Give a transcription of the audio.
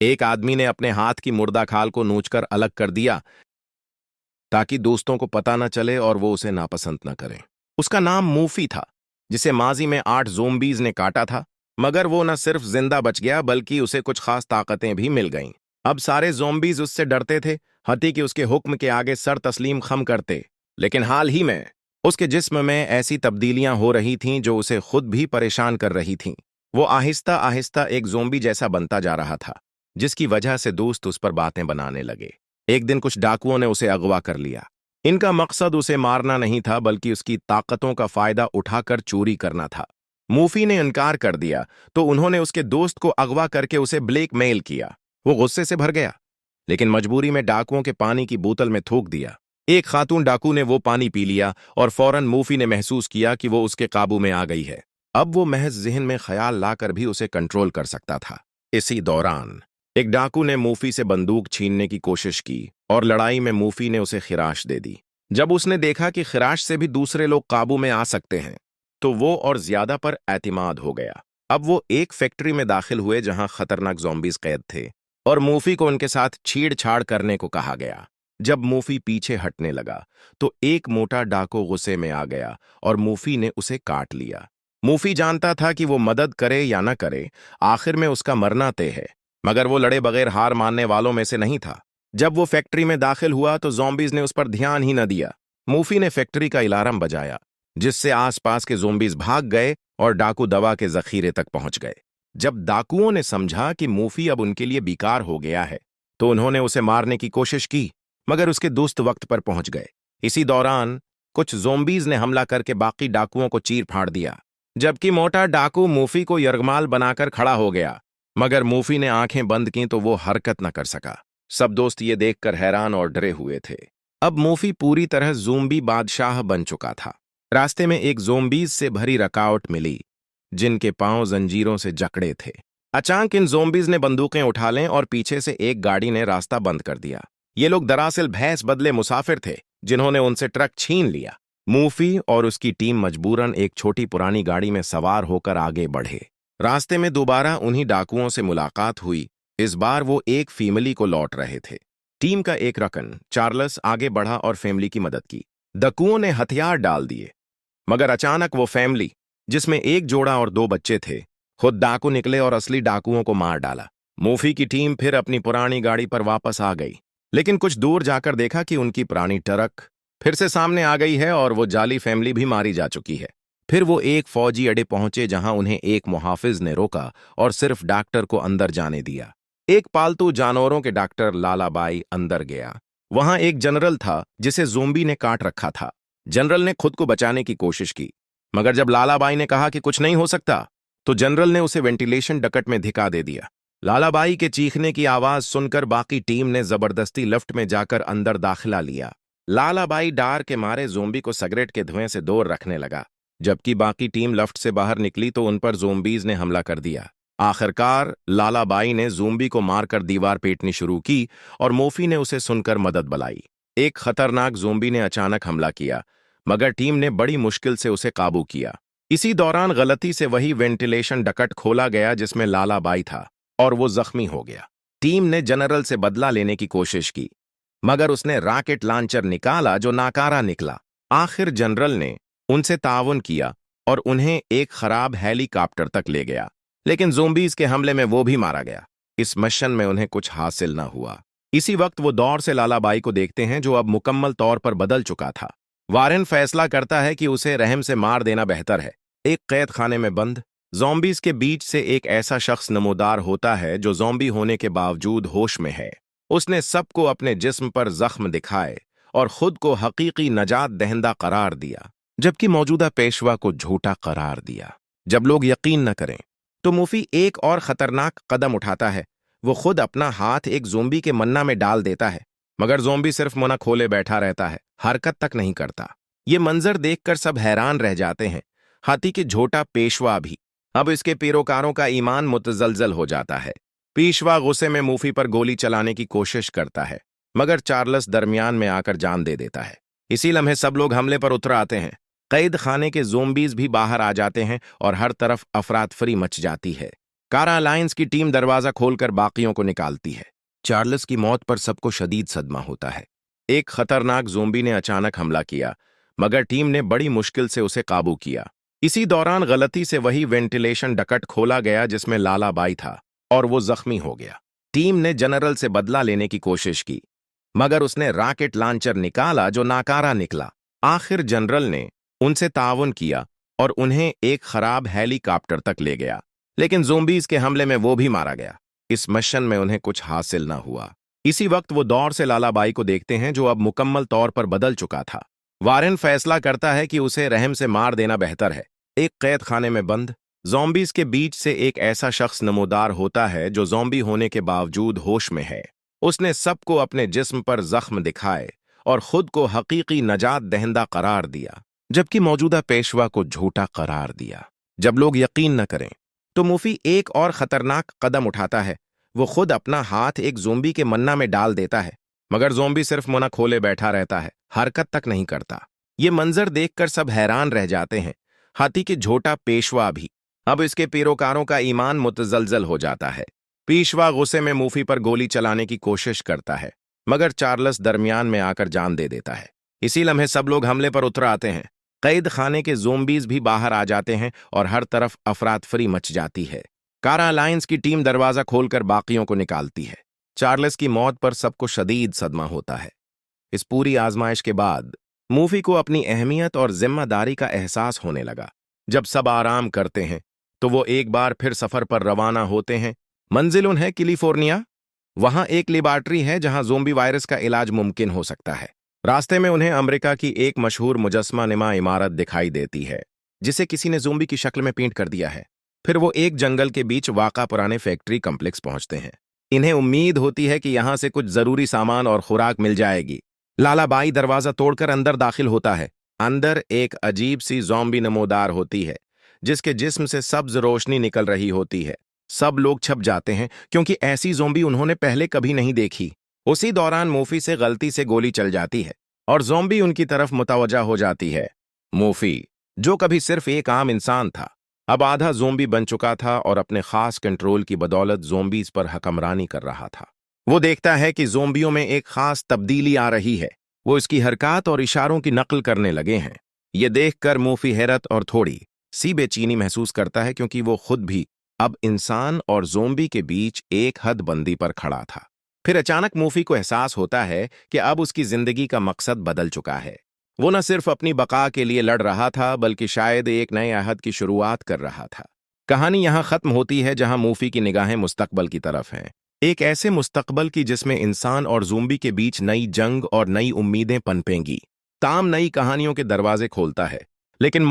एक आदमी ने अपने हाथ की मुर्दा खाल को नोचकर अलग कर दिया ताकि दोस्तों को पता न चले और वो उसे नापसंद न करें। उसका नाम मूफी था, जिसे माजी में 8 ज़ोंबीज ने काटा था। मगर वो न सिर्फ जिंदा बच गया बल्कि उसे कुछ खास ताकतें भी मिल गईं। अब सारे ज़ोंबीज उससे डरते थे, हती कि उसके हुक्म के आगे सर तस्लीम खम करते। लेकिन हाल ही में उसके जिस्म में ऐसी तब्दीलियां हो रही थीं जो उसे खुद भी परेशान कर रही थीं। वो आहिस्ता आहिस्ता एक ज़ोंबी जैसा बनता जा रहा था, जिसकी वजह से दोस्त उस पर बातें बनाने लगे। एक दिन कुछ डाकुओं ने उसे अगवा कर लिया। इनका मकसद उसे मारना नहीं था बल्कि उसकी ताकतों का फायदा उठाकर चोरी करना था। मूफी ने इनकार कर दिया तो उन्होंने उसके दोस्त को अगवा करके उसे ब्लैकमेल किया। वो गुस्से से भर गया, लेकिन मजबूरी में डाकुओं के पानी की बोतल में थूक दिया। एक खातून डाकू ने वो पानी पी लिया और फौरन मूफी ने महसूस किया कि वो उसके काबू में आ गई है। अब वो महज जहन में ख्याल लाकर भी उसे कंट्रोल कर सकता था। इसी दौरान एक डाकू ने मूफी से बंदूक छीनने की कोशिश की और लड़ाई में मूफी ने उसे खिराश दे दी। जब उसने देखा कि खिराश से भी दूसरे लोग काबू में आ सकते हैं, तो वो और ज्यादा पर एतमाद हो गया। अब वो एक फैक्ट्री में दाखिल हुए जहां खतरनाक ज़ॉम्बीज कैद थे और मूफी को उनके साथ छेड़छाड़ करने को कहा गया। जब मूफी पीछे हटने लगा तो एक मोटा डाकू गुस्से में आ गया और मूफी ने उसे काट लिया। मूफी जानता था कि वो मदद करे या न करे, आखिर में उसका मरना तय है। मगर वो लड़े बगैर हार मानने वालों में से नहीं था। जब वो फैक्ट्री में दाखिल हुआ तो ज़ॉम्बीज ने उस पर ध्यान ही न दिया। मूफी ने फैक्ट्री का अलार्म बजाया, जिससे आसपास के ज़ॉम्बीज भाग गए और डाकू दवा के जखीरे तक पहुंच गए। जब डाकुओं ने समझा कि मूफी अब उनके लिए बेकार हो गया है, तो उन्होंने उसे मारने की कोशिश की, मगर उसके दोस्त वक्त पर पहुंच गए। इसी दौरान कुछ ज़ॉम्बीज ने हमला करके बाकी डाकुओं को चीर फाड़ दिया, जबकि मोटा डाकू मूफी को यरगमाल बनाकर खड़ा हो गया। मगर मूफी ने आंखें बंद की तो वो हरकत न कर सका। सब दोस्त ये देखकर हैरान और डरे हुए थे। अब मूफी पूरी तरह ज़ोंबी बादशाह बन चुका था। रास्ते में एक ज़ोंबीज से भरी रकावट मिली, जिनके पांव जंजीरों से जकड़े थे। अचानक इन ज़ोंबीज ने बंदूकें उठा लें और पीछे से एक गाड़ी ने रास्ता बंद कर दिया। ये लोग दरअसल भैंस बदले मुसाफिर थे, जिन्होंने उनसे ट्रक छीन लिया। मूफी और उसकी टीम मजबूरन एक छोटी पुरानी गाड़ी में सवार होकर आगे बढ़े। रास्ते में दोबारा उन्हीं डाकुओं से मुलाकात हुई। इस बार वो एक फैमिली को लौट रहे थे। टीम का एक रकन चार्ल्स आगे बढ़ा और फैमिली की मदद की। डाकुओं ने हथियार डाल दिए, मगर अचानक वो फैमिली, जिसमें एक जोड़ा और 2 बच्चे थे, खुद डाकू निकले और असली डाकुओं को मार डाला। मूफी की टीम फिर अपनी पुरानी गाड़ी पर वापस आ गई, लेकिन कुछ दूर जाकर देखा कि उनकी पुरानी ट्रक फिर से सामने आ गई है और वो जाली फैमिली भी मारी जा चुकी है। फिर वो एक फौजी अड्डे पहुंचे जहां उन्हें एक मुहाफिज ने रोका और सिर्फ डॉक्टर को अंदर जाने दिया। एक पालतू जानवरों के डॉक्टर लालाबाई अंदर गया। वहां एक जनरल था जिसे ज़ोंबी ने काट रखा था। जनरल ने खुद को बचाने की कोशिश की, मगर जब लालाबाई ने कहा कि कुछ नहीं हो सकता, तो जनरल ने उसे वेंटिलेशन डकट में धिका दे दिया। लालाबाई के चीखने की आवाज सुनकर बाकी टीम ने जबरदस्ती लिफ्ट में जाकर अंदर दाखिला लिया। लालाबाई डर के मारे ज़ोंबी को सिगरेट के धुएं से दूर रखने लगा। जबकि बाकी टीम लिफ्ट से बाहर निकली तो उन पर ज़ोंबीज ने हमला कर दिया। आखिरकार लालाबाई ने ज़ोंबी को मारकर दीवार पीटनी शुरू की और मोफी ने उसे सुनकर मदद बुलाई। एक खतरनाक ज़ोंबी ने अचानक हमला किया, मगर टीम ने बड़ी मुश्किल से उसे काबू किया। इसी दौरान गलती से वही वेंटिलेशन डकट खोला गया जिसमें लालाबाई था और वो जख्मी हो गया। टीम ने जनरल से बदला लेने की कोशिश की, मगर उसने रॉकेट लॉन्चर निकाला जो नाकारा निकला। आखिर जनरल ने उनसे ताउन किया और उन्हें एक खराब हेलीकॉप्टर तक ले गया, लेकिन ज़ोंबीज के हमले में वो भी मारा गया। इस मिशन में उन्हें कुछ हासिल न हुआ। इसी वक्त वो दौर से लालाबाई को देखते हैं, जो अब मुकम्मल तौर पर बदल चुका था। वारेन फैसला करता है कि उसे रहम से मार देना बेहतर है। एक कैद खाने में बंद ज़ॉम्बीज के बीच से एक ऐसा शख्स नमोदार होता है जो ज़ॉम्बी होने के बावजूद होश में है। उसने सबको अपने जिस्म पर जख्म दिखाए और खुद को हकीकी नजात दहिंदा करार दिया, जबकि मौजूदा पेशवा को झूठा करार दिया। जब लोग यकीन न करें तो मूफी एक और खतरनाक कदम उठाता है। वो खुद अपना हाथ एक ज़ोंबी के मन्ना में डाल देता है, मगर ज़ोंबी सिर्फ मुंह खोले बैठा रहता है, हरकत तक नहीं करता। ये मंजर देखकर सब हैरान रह जाते हैं, हाथी के झोटा पेशवा भी। अब इसके पैरोकारों का ईमान मुतजलजल हो जाता है। पेशवा गुस्से में मूफी पर गोली चलाने की कोशिश करता है, मगर चार्ल्स दरमियान में आकर जान दे देता है। इसी लम्हे सब लोग हमले पर उतर आते हैं। कैद खाने के ज़ोंबीज भी बाहर आ जाते हैं और हर तरफ अफरातफरी मच जाती है। कारा अलायंस की टीम दरवाजा खोलकर बाकियों को निकालती है। चार्ल्स की मौत पर सबको शदीद सदमा होता है। एक खतरनाक ज़ोंबी ने अचानक हमला किया, मगर टीम ने बड़ी मुश्किल से उसे काबू किया। इसी दौरान गलती से वही वेंटिलेशन डकट खोला गया जिसमें लाला बाई था, और वो जख्मी हो गया। टीम ने जनरल से बदला लेने की कोशिश की, मगर उसने रॉकेट लॉन्चर निकाला जो नाकारा निकला। आखिर जनरल ने उनसे ताउन किया और उन्हें एक खराब हेलीकॉप्टर तक ले गया, लेकिन ज़ोंबीज के हमले में वो भी मारा गया। इस मिशन में उन्हें कुछ हासिल न हुआ। इसी वक्त वो दौर से लाला बाई को देखते हैं, जो अब मुकम्मल तौर पर बदल चुका था। वारेन फैसला करता है कि उसे रहम से मार देना बेहतर है। एक कैद खाने में बंद ज़ॉम्बीज के बीच से एक ऐसा शख्स नमोदार होता है जो ज़ॉम्बी होने के बावजूद होश में है। उसने सबको अपने जिस्म पर जख्म दिखाए और खुद को हकीकी नजात दहिंदा करार दिया, जबकि मौजूदा पेशवा को झूठा करार दिया। जब लोग यकीन न करें तो मूफी एक और खतरनाक कदम उठाता है। वो खुद अपना हाथ एक ज़ोंबी के मन्ना में डाल देता है, मगर ज़ोंबी सिर्फ मुना खोले बैठा रहता है, हरकत तक नहीं करता। ये मंजर देखकर सब हैरान रह जाते हैं, हाथी के झोटा पेशवा भी। अब इसके पैरोकारों का ईमान मुतजलजल हो जाता है। पेशवा गुस्से में मूफी पर गोली चलाने की कोशिश करता है, मगर चार्ल्स दरमियान में आकर जान दे देता है। इसी लम्हे सब लोग हमले पर उतर आते हैं। कैद खाने के ज़ोंबीज भी बाहर आ जाते हैं और हर तरफ अफरातफरी मच जाती है। कारा अलायंस की टीम दरवाजा खोलकर बाकियों को निकालती है। चार्ल्स की मौत पर सबको शदीद सदमा होता है। इस पूरी आजमाइश के बाद मूफी को अपनी अहमियत और जिम्मेदारी का एहसास होने लगा। जब सब आराम करते हैं तो वो एक बार फिर सफर पर रवाना होते हैं। मंजिल उन्हें कैलिफोर्निया। वहां एक लेबॉर्ट्री है जहां ज़ोंबी वायरस का इलाज मुमकिन हो सकता है। रास्ते में उन्हें अमेरिका की एक मशहूर मुजस्मा नुमा इमारत दिखाई देती है, जिसे किसी ने ज़ोंबी की शक्ल में पेंट कर दिया है। फिर वो एक जंगल के बीच वाक़ा पुराने फैक्ट्री कम्प्लेक्स पहुंचते हैं। इन्हें उम्मीद होती है कि यहां से कुछ जरूरी सामान और खुराक मिल जाएगी। लाला बाई दरवाजा तोड़कर अंदर दाखिल होता है। अंदर एक अजीब सी ज़ॉम्बी नमोदार होती है, जिसके जिस्म से सब्ज रोशनी निकल रही होती है। सब लोग छप जाते हैं, क्योंकि ऐसी ज़ॉम्बी उन्होंने पहले कभी नहीं देखी। उसी दौरान मूफी से गलती से गोली चल जाती है और ज़ॉम्बी उनकी तरफ मुतवज्जा हो जाती है। मूफी, जो कभी सिर्फ एक आम इंसान था, अब आधा ज़ोंबी बन चुका था और अपने खास कंट्रोल की बदौलत ज़ोंबीज पर हकमरानी कर रहा था। वो देखता है कि ज़ोंबियों में एक खास तब्दीली आ रही है। वो इसकी हरकत और इशारों की नकल करने लगे हैं। ये देखकर मूफी हैरत और थोड़ी सी बेचैनी महसूस करता है, क्योंकि वो खुद भी अब इंसान और ज़ोंबी के बीच एक हदबंदी पर खड़ा था। फिर अचानक मूफी को एहसास होता है कि अब उसकी जिंदगी का मकसद बदल चुका है। वो न सिर्फ अपनी बका के लिए लड़ रहा था, बल्कि शायद एक नए अहद की शुरुआत कर रहा था। कहानी यहां खत्म होती है जहां मूफी की निगाहें मुस्तकबल की तरफ हैं। एक ऐसे मुस्तकबल की जिसमें इंसान और ज़ोंबी के बीच नई जंग और नई उम्मीदें पनपेंगी। ताम नई कहानियों के दरवाजे खोलता है, लेकिन